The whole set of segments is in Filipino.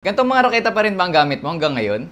Ganitong mga raketa pa rin ba ang gamit mo hanggang ngayon?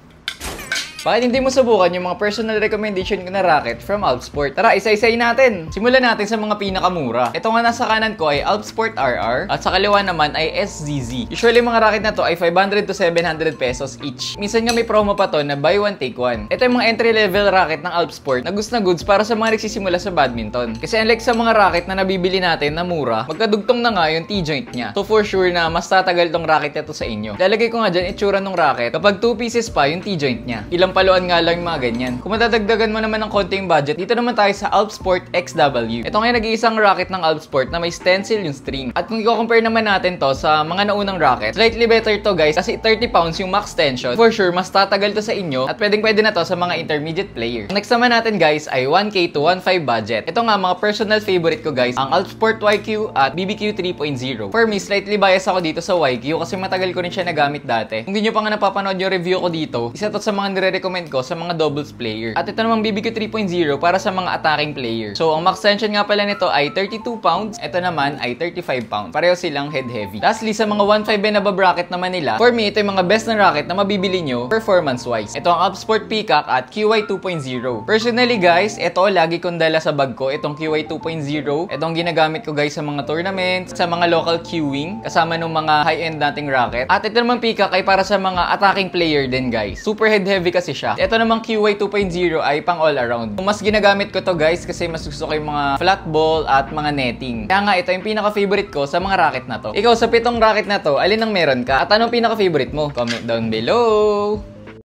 Bakit hindi mo subukan yung mga personal recommendation ko na racket from Alpsport? Tara, isa-isay natin! Simulan natin sa mga pinakamura. Ito nga nasa kanan ko ay Alpsport RR at sa kaliwa naman ay SZZ. Usually mga racket na to ay 500 to 700 pesos each. Minsan nga may promo pa to na buy one take one. Ito yung mga entry-level racket ng Alpsport na goods para sa mga nagsisimula sa badminton. Kasi unlike sa mga racket na nabibili natin na mura, magkadugtong na nga yung T-joint niya. So for sure na mas tatagal tong racket na to sa inyo. Lalagay ko nga dyan itsura ng racket kapag 2 pieces pa yung T-joint niya. Ilang paluan nga lang yung mga ganyan. Kung madadagdagan mo naman ng konting budget, dito naman tayo sa Alpsport XW. Ito nga nag-iisang racket ng Alpsport na may stencil yung string. At kung i-compare naman natin to sa mga naunang racket, slightly better to guys kasi 30 pounds yung max tension. For sure, mas tatagal to sa inyo at pwede na to sa mga intermediate players. Next naman natin guys ay 1K to 1.5 budget. Ito nga mga personal favorite ko guys, ang Alpsport YQ at BBQ 3.0. For me, slightly bias ako dito sa YQ kasi matagal ko rin siya nagamit dati. Kung di nyo pa nga napapanood yung review ko dito, isa to sa mga nire-recommend ko sa mga doubles player. At ito namang BBQ 3.0 para sa mga attacking player. So, ang max tension nga pala nito ay 32 pounds. Ito naman ay 35 pounds. Pareho silang head heavy. Lastly, sa mga 1.5 and above racket naman nila, for me, ito yung mga best na racket na mabibili nyo performance-wise. Ito ang Alpsport Peacock at QY 2.0. Personally guys, ito lagi kong dala sa bag ko. Itong QY 2.0. Itong ginagamit ko guys sa mga tournaments, sa mga local queuing, kasama ng mga high-end nating racket. At ito naman Peacock ay para sa mga attacking player din guys. Super head heavy kasi siya. Ito namang QY 2.0 ay pang all around. Mas ginagamit ko to guys kasi mas gusto ko yung mga flat ball at mga netting. Kaya nga ito yung pinaka-favorite ko sa mga racket na to. Ikaw sa 7 racket na to, alin ang meron ka? At anong pinaka-favorite mo? Comment down below!